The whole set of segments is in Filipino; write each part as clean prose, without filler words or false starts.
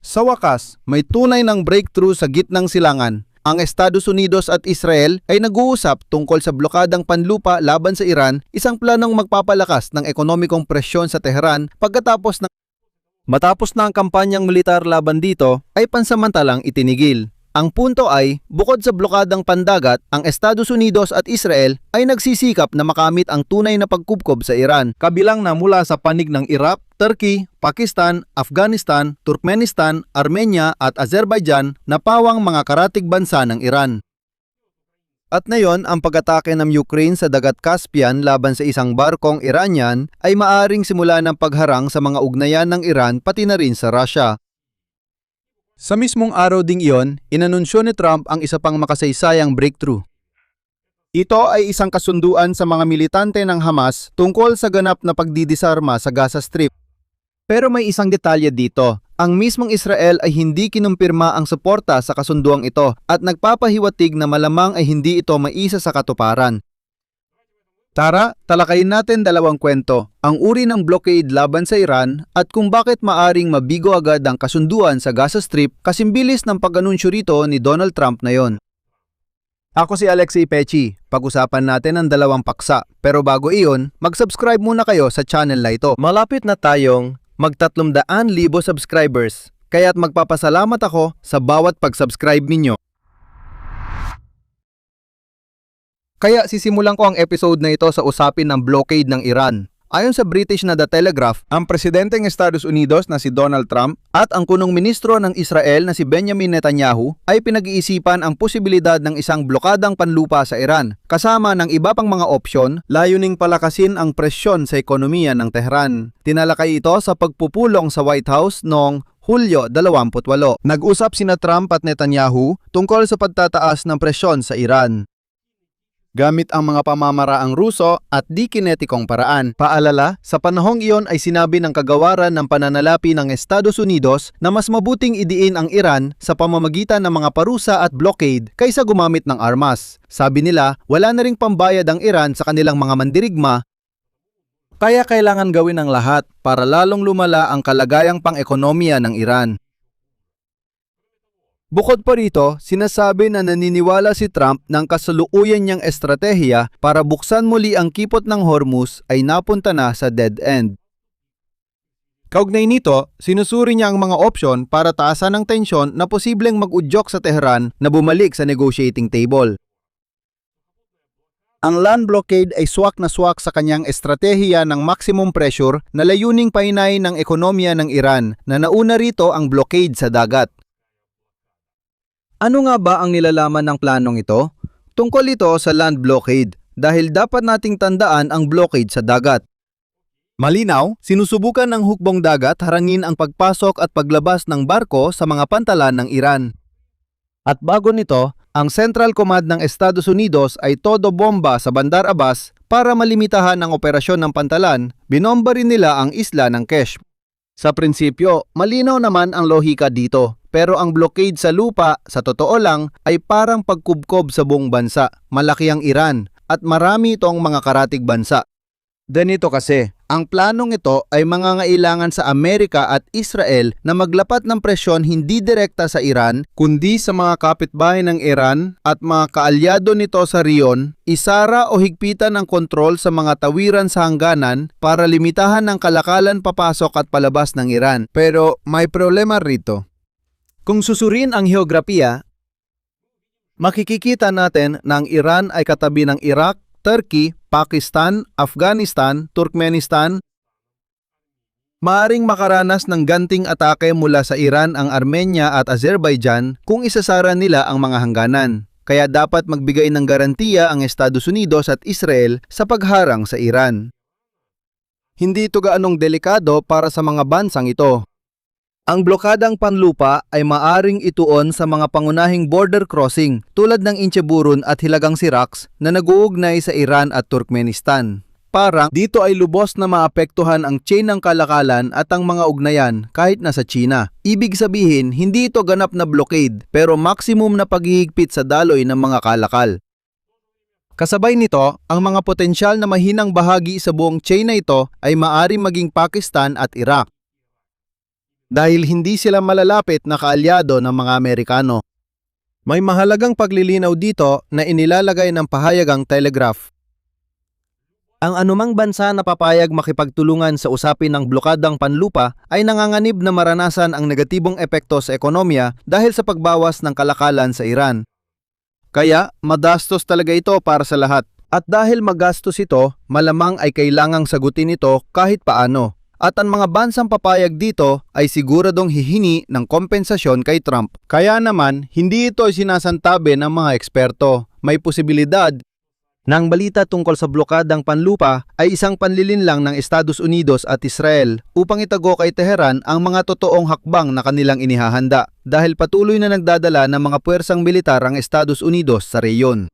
Sa wakas, may tunay ng breakthrough sa gitnang silangan. Ang Estados Unidos at Israel ay nag-uusap tungkol sa blokadang panlupa laban sa Iran, isang planong magpapalakas ng ekonomikong presyon sa Tehran matapos na ang kampanyang militar laban dito ay pansamantalang itinigil. Ang punto ay, bukod sa blokadang pandagat, ang Estados Unidos at Israel ay nagsisikap na makamit ang tunay na pagkubkob sa Iran, kabilang na mula sa panig ng Iraq, Turkey, Pakistan, Afghanistan, Turkmenistan, Armenia at Azerbaijan na pawang mga karatig bansa ng Iran. At ngayon, ang pag-atake ng Ukraine sa Dagat Caspian laban sa isang barkong Iranian ay maaring simula ng pagharang sa mga ugnayan ng Iran pati na rin sa Russia. Sa mismong araw ding iyon, inanunsyo ni Trump ang isa pang makasaysayang breakthrough. Ito ay isang kasunduan sa mga militante ng Hamas tungkol sa ganap na pagdidisarma sa Gaza Strip. Pero may isang detalye dito. Ang mismong Israel ay hindi kinumpirma ang suporta sa kasunduang ito at nagpapahiwatig na malamang ay hindi ito maisa sa katuparan. Tara, talakayin natin dalawang kwento, ang uri ng blockade laban sa Iran at kung bakit maaring mabigo agad ang kasunduan sa Gaza Strip kasimbilis ng pag-anunsyo rito ni Donald Trump na yon. Ako si Alexei Pechi, pag-usapan natin ang dalawang paksa. Pero bago iyon, mag-subscribe muna kayo sa channel na ito. Malapit na tayong mag-300,000 subscribers, kaya't magpapasalamat ako sa bawat pag-subscribe ninyo. Kaya sisimulan ko ang episode na ito sa usapin ng blockade ng Iran. Ayon sa British na The Telegraph, ang presidenteng Estados Unidos na si Donald Trump at ang punong ministro ng Israel na si Benjamin Netanyahu ay pinag-iisipan ang posibilidad ng isang blokadang panlupa sa Iran, kasama ng iba pang mga opsyon, layuning palakasin ang presyon sa ekonomiya ng Tehran. Tinalakay ito sa pagpupulong sa White House noong Hulyo 28. Nag-usap sina Trump at Netanyahu tungkol sa pagtataas ng presyon sa Iran gamit ang mga pamamaraang Ruso at di-kinetikong paraan. Paalala, sa panahong iyon ay sinabi ng kagawaran ng pananalapi ng Estados Unidos na mas mabuting idiin ang Iran sa pamamagitan ng mga parusa at blockade kaysa gumamit ng armas. Sabi nila, wala na ring pambayad ang Iran sa kanilang mga mandirigma, kaya kailangan gawin ang lahat para lalong lumala ang kalagayang pang-ekonomiya ng Iran. Bukod pa rito, sinasabi na naniniwala si Trump ng kasalukuyan niyang estratehiya para buksan muli ang kipot ng Hormuz ay napunta na sa dead end. Kaugnay nito, sinusuri niya ang mga opsyon para taasan ng tensyon na posibleng mag-udyok sa Tehran na bumalik sa negotiating table. Ang land blockade ay swak na swak sa kanyang estratehiya ng maximum pressure na layuning pahinay ng ekonomiya ng Iran na nauna rito ang blockade sa dagat. Ano nga ba ang nilalaman ng planong ito? Tungkol ito sa land blockade dahil dapat nating tandaan ang blockade sa dagat. Malinaw, sinusubukan ng hukbong dagat harangin ang pagpasok at paglabas ng barko sa mga pantalan ng Iran. At bago nito, ang Central Command ng Estados Unidos ay todo bomba sa Bandar Abbas para malimitahan ang operasyon ng pantalan, binomba rin nila ang isla ng Kesh. Sa prinsipyo, malinaw naman ang lohika dito. Pero ang blockade sa lupa, sa totoo lang, ay parang pagkubkob sa buong bansa. Malaki ang Iran at marami itong mga karatig bansa. Ganito kasi, ang planong ito ay mangangailangan sa Amerika at Israel na maglapat ng presyon hindi direkta sa Iran, kundi sa mga kapitbahay ng Iran at mga kaalyado nito sa riyon, isara o higpitan ng kontrol sa mga tawiran sa hangganan para limitahan ang kalakalan papasok at palabas ng Iran. Pero may problema rito. Kung susurin ang heograpiya, makikita natin na ang Iran ay katabi ng Iraq, Turkey, Pakistan, Afghanistan, Turkmenistan. Maaring makaranas ng ganting atake mula sa Iran ang Armenia at Azerbaijan kung isasara nila ang mga hangganan. Kaya dapat magbigay ng garantiya ang Estados Unidos at Israel sa pagharang sa Iran. Hindi ito gaanong delikado para sa mga bansang ito. Ang blokadang panlupa ay maaring ituon sa mga pangunahing border crossing tulad ng Incheburun at Hilagang Sirax na nag-uugnay sa Iran at Turkmenistan. Parang dito ay lubos na maapektuhan ang chain ng kalakalan at ang mga ugnayan kahit nasa China. Ibig sabihin, hindi ito ganap na blockade pero maximum na paghihigpit sa daloy ng mga kalakal. Kasabay nito, ang mga potensyal na mahinang bahagi sa buong chain na ito ay maaring maging Pakistan at Iraq. dahil hindi sila malalapit na kaalyado ng mga Amerikano. May mahalagang paglilinaw dito na inilalagay ng pahayagang telegraph. Ang anumang bansa na papayag makipagtulungan sa usapin ng blokadang panlupa ay nanganganib na maranasan ang negatibong epekto sa ekonomiya dahil sa pagbawas ng kalakalan sa Iran. Kaya, magastos talaga ito para sa lahat. At dahil magastos ito, malamang ay kailangang sagutin ito kahit paano. At ang mga bansang papayag dito ay siguradong hihingi ng kompensasyon kay Trump. Kaya naman, hindi ito sinasantabi ng mga eksperto. May posibilidad na ang balita tungkol sa blokadang panlupa ay isang panlilinlang ng Estados Unidos at Israel upang itago kay Teheran ang mga totoong hakbang na kanilang inihahanda dahil patuloy na nagdadala ng mga puwersang militar ang Estados Unidos sa reyon.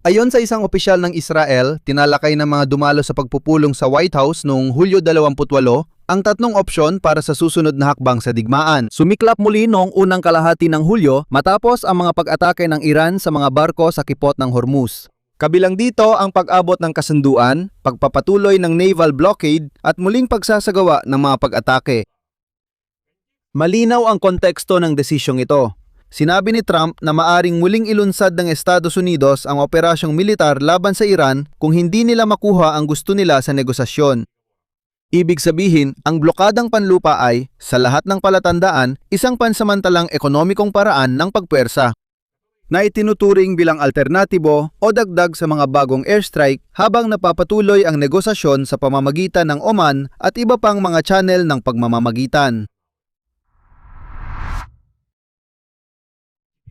Ayon sa isang opisyal ng Israel, tinalakay ng mga dumalo sa pagpupulong sa White House noong Hulyo 28 ang tatlong opsyon para sa susunod na hakbang sa digmaan. Sumiklap muli noong unang kalahati ng Hulyo matapos ang mga pag-atake ng Iran sa mga barko sa kipot ng Hormuz. Kabilang dito ang pag-abot ng kasunduan, pagpapatuloy ng naval blockade at muling pagsasagawa ng mga pag-atake. Malinaw ang konteksto ng desisyong ito. Sinabi ni Trump na maaring muling ilunsad ng Estados Unidos ang operasyong militar laban sa Iran kung hindi nila makuha ang gusto nila sa negosasyon. Ibig sabihin, ang blokadang panlupa ay, sa lahat ng palatandaan, isang pansamantalang ekonomikong paraan ng pagpuwersa na itinuturing bilang alternatibo o dagdag sa mga bagong airstrike habang napapatuloy ang negosasyon sa pamamagitan ng Oman at iba pang mga channel ng pagmamamagitan.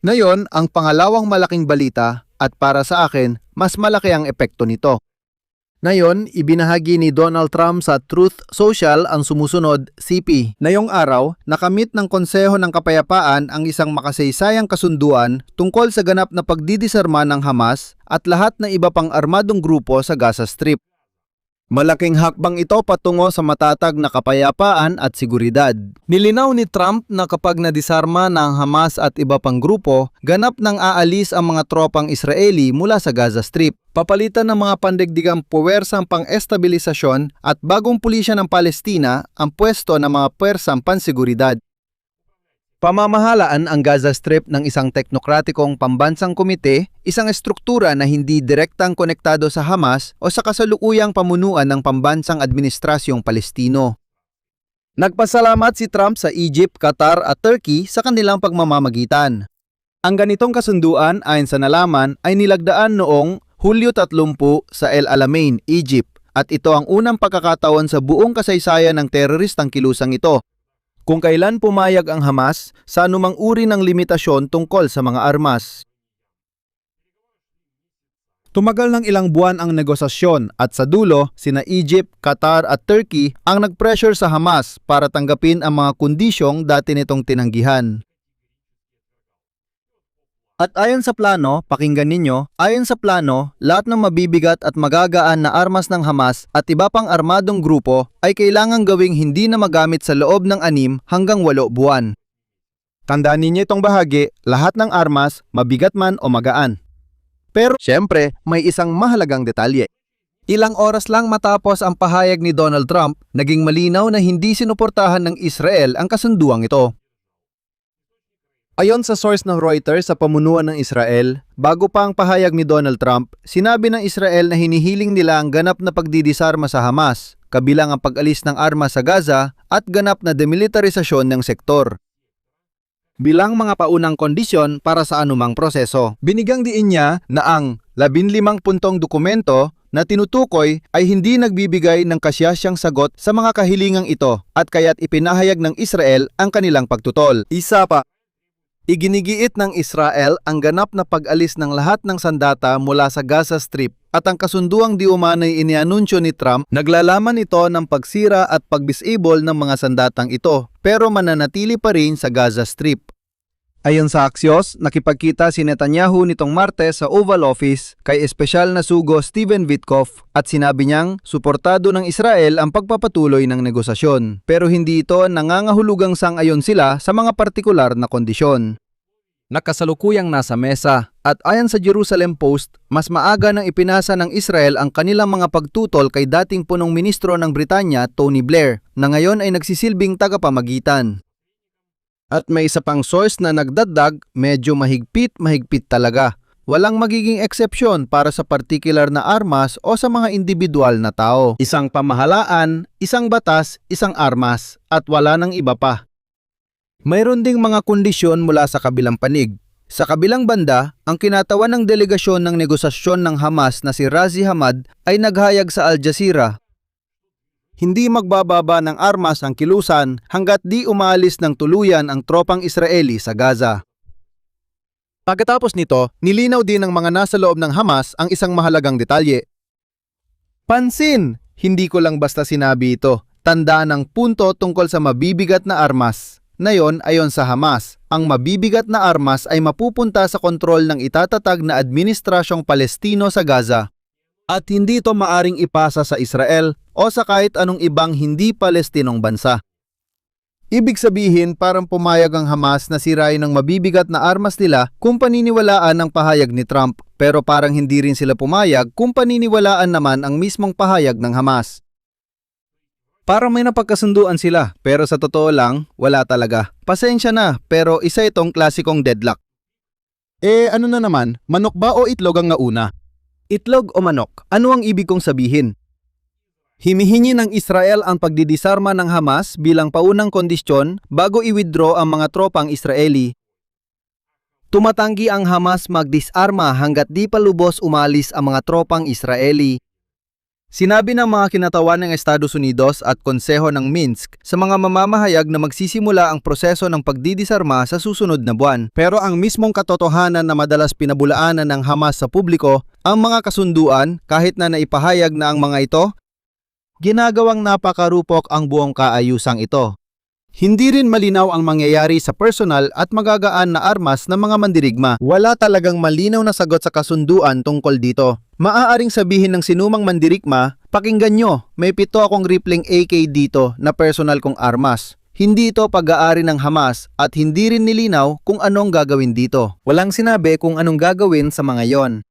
Ngayon, ang pangalawang malaking balita at para sa akin, mas malaki ang epekto nito. Ngayon, ibinahagi ni Donald Trump sa Truth Social ang sumusunod CP. Ngayong araw, nakamit ng Konseho ng Kapayapaan ang isang makasaysayang kasunduan tungkol sa ganap na pagdidisarma ng Hamas at lahat na iba pang armadong grupo sa Gaza Strip. Malaking hakbang ito patungo sa matatag na kapayapaan at seguridad. Nilinaw ni Trump na kapag nadisarma ng Hamas at iba pang grupo, ganap nang aalis ang mga tropang Israeli mula sa Gaza Strip. Papalitan ng mga pandigdigang puwersang pang-estabilisasyon at bagong pulisya ng Palestina ang pwesto ng mga puwersang panseguridad. Pamamahalaan ang Gaza Strip ng isang teknokratikong pambansang komite, isang estruktura na hindi direktang konektado sa Hamas o sa kasalukuyang pamunuan ng pambansang administrasyong Palestino. Nagpasalamat si Trump sa Egypt, Qatar at Turkey sa kanilang pagmamamagitan. Ang ganitong kasunduan ayon sa nalaman ay nilagdaan noong Hulyo 30 sa El Alamein, Egypt at ito ang unang pagkakataon sa buong kasaysayan ng teroristang kilusang ito kung kailan pumayag ang Hamas sa anumang uri ng limitasyon tungkol sa mga armas. Tumagal ng ilang buwan ang negosasyon at sa dulo, sina Egypt, Qatar at Turkey ang nag-pressure sa Hamas para tanggapin ang mga kondisyong dati nitong tinanggihan. At ayon sa plano, pakinggan ninyo, ayon sa plano, lahat ng mabibigat at magagaan na armas ng Hamas at iba pang armadong grupo ay kailangang gawing hindi na magamit sa loob ng 6 hanggang 8 buwan. Tandaan ninyo itong bahagi, lahat ng armas, mabigat man o magaan. Pero syempre, may isang mahalagang detalye. Ilang oras lang matapos ang pahayag ni Donald Trump, naging malinaw na hindi sinuportahan ng Israel ang kasunduang ito. Ayon sa source ng Reuters sa pamunuan ng Israel, bago pa ang pahayag ni Donald Trump, sinabi ng Israel na hinihiling nila ang ganap na pagdidisarma sa Hamas, kabilang ang pag-alis ng armas sa Gaza at ganap na demilitarisasyon ng sektor bilang mga paunang kondisyon para sa anumang proseso. Binigyang diin niya na ang 15 puntong dokumento na tinutukoy ay hindi nagbibigay ng kasyasyang sagot sa mga kahilingang ito at kaya't ipinahayag ng Israel ang kanilang pagtutol. Isa pa, iginigiit ng Israel ang ganap na pag-alis ng lahat ng sandata mula sa Gaza Strip at ang kasunduang di umanay inianunsyo ni Trump, naglalaman ito ng pagsira at pag-disable ng mga sandatang ito pero mananatili pa rin sa Gaza Strip. Ayon sa Axios, nakipagkita si Netanyahu nitong Martes sa Oval Office kay espesyal na sugo Steven Witkoff at sinabi niyang suportado ng Israel ang pagpapatuloy ng negosasyon pero hindi ito nangangahulugang sang-ayon sila sa mga partikular na kondisyon. na kasalukuyang nasa mesa. At ayon sa Jerusalem Post, mas maaga nang ipinasa ng Israel ang kanilang mga pagtutol kay dating punong ministro ng Britanya, Tony Blair, na ngayon ay nagsisilbing tagapamagitan. At may isa pang source na nagdagdag, medyo mahigpit talaga. Walang magiging eksepsyon para sa particular na armas o sa mga individual na tao. Isang pamahalaan, isang batas, isang armas, at wala nang iba pa. Mayroon ding mga kondisyon mula sa kabilang panig. Sa kabilang banda, ang kinatawan ng delegasyon ng negosasyon ng Hamas na si Razi Hamad ay naghayag sa Al Jazeera. Hindi magbababa ng armas ang kilusan hanggat di umalis ng tuluyan ang tropang Israeli sa Gaza. Pagkatapos nito, nilinaw din ng mga nasa loob ng Hamas ang isang mahalagang detalye. Pansin! Hindi ko lang basta sinabi ito. Tandaan ang punto tungkol sa mabibigat na armas. Ngayon, ayon sa Hamas, ang mabibigat na armas ay mapupunta sa kontrol ng itatatag na Administrasyong Palestino sa Gaza. At hindi ito maaring ipasa sa Israel o sa kahit anong ibang hindi Palestinong bansa. Ibig sabihin, parang pumayag ang Hamas na sirain ng mabibigat na armas nila kung paniniwalaan ang pahayag ni Trump, pero parang hindi rin sila pumayag kung paniniwalaan naman ang mismong pahayag ng Hamas. Parang may napagkasunduan sila, pero sa totoo lang, wala talaga. Pasensya na, pero isa itong klasikong deadlock. Ano na naman, manok ba o itlog ang nauna? Itlog o manok? Ano ang ibig kong sabihin? Hinihingi ng Israel ang pagdidisarma ng Hamas bilang paunang kondisyon bago i-withdraw ang mga tropang Israeli. Tumatanggi ang Hamas magdisarma hanggat di pa lubos umalis ang mga tropang Israeli. Sinabi ng mga kinatawan ng Estados Unidos at Konseho ng Minsk sa mga mamamahayag na magsisimula ang proseso ng pagdidisarma sa susunod na buwan. Pero ang mismong katotohanan na madalas pinabulaanan ng Hamas sa publiko, ang mga kasunduan, kahit na naipahayag na ang mga ito, ginagawang napakarupok ang buong kaayusang ito. Hindi rin malinaw ang mangyayari sa personal at magagaan na armas ng mga mandirigma. Wala talagang malinaw na sagot sa kasunduan tungkol dito. Maaaring sabihin ng sinumang mandirigma, pakinggan nyo, may 7 akong Rippling AK dito na personal kong armas. Hindi ito pag-aari ng Hamas at hindi rin nilinaw kung anong gagawin dito. Walang sinabi kung anong gagawin sa mga yon.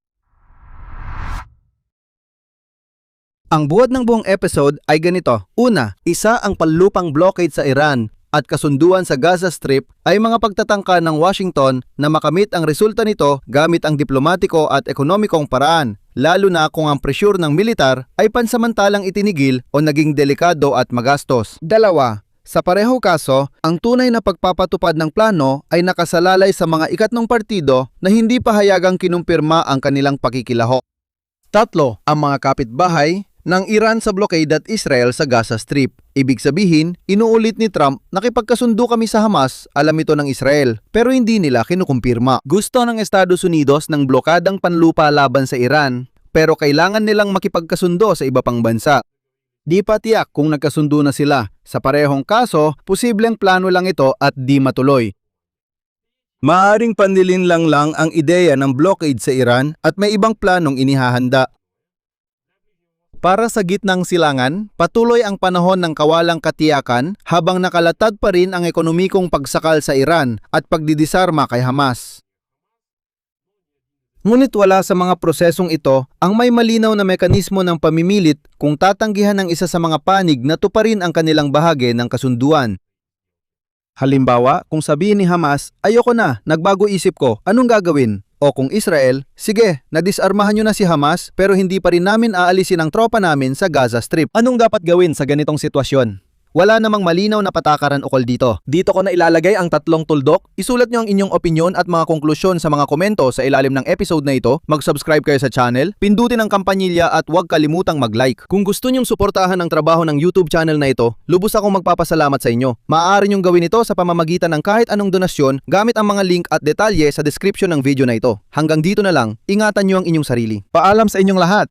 Ang buod ng buong episode ay ganito. Una, isa ang panlupang blockade sa Iran at kasunduan sa Gaza Strip ay mga pagtatangka ng Washington na makamit ang resulta nito gamit ang diplomatiko at ekonomikong paraan, lalo na kung ang presyur ng militar ay pansamantalang itinigil o naging delikado at magastos. Dalawa, sa parehong kaso, ang tunay na pagpapatupad ng plano ay nakasalalay sa mga ikatlong partido na hindi pahayagang kinumpirma ang kanilang pakikilahok. Tatlo, ang mga kapitbahay ng Iran sa blockade at Israel sa Gaza Strip. Ibig sabihin, inuulit ni Trump, nakipagkasundo kami sa Hamas, alam ito ng Israel, pero hindi nila kinukumpirma. Gusto ng Estados Unidos ng blokadang panlupa laban sa Iran, pero kailangan nilang makipagkasundo sa iba pang bansa. Di pa tiyak kung nagkasundo na sila. Sa parehong kaso, posibleng plano lang ito at di matuloy. Maaring panlilinlang lang ang ideya ng blockade sa Iran at may ibang planong inihahanda. Para sa gitnang silangan, patuloy ang panahon ng kawalang katiyakan habang nakalatad pa rin ang ekonomikong pagsakal sa Iran at pagdidisarma kay Hamas. Ngunit wala sa mga prosesong ito ang may malinaw na mekanismo ng pamimilit kung tatanggihan ng isa sa mga panig na tuparin ang kanilang bahagi ng kasunduan. Halimbawa, kung sabihin ni Hamas, ayoko na, nagbago isip ko, anong gagawin? O kung Israel, sige, nadisarmahan nyo na si Hamas pero hindi pa rin namin aalisin ang tropa namin sa Gaza Strip. Anong dapat gawin sa ganitong sitwasyon? Wala namang malinaw na patakaran ukol dito. Dito ko na ilalagay ang 3 tuldok. Isulat nyo ang inyong opinyon at mga konklusyon sa mga komento sa ilalim ng episode na ito. Mag-subscribe kayo sa channel, pindutin ang kampanilya at huwag kalimutang mag-like. Kung gusto nyong suportahan ang trabaho ng YouTube channel na ito, lubos akong magpapasalamat sa inyo. Maaari nyong gawin ito sa pamamagitan ng kahit anong donasyon gamit ang mga link at detalye sa description ng video na ito. Hanggang dito na lang, ingatan nyo ang inyong sarili. Paalam sa inyong lahat!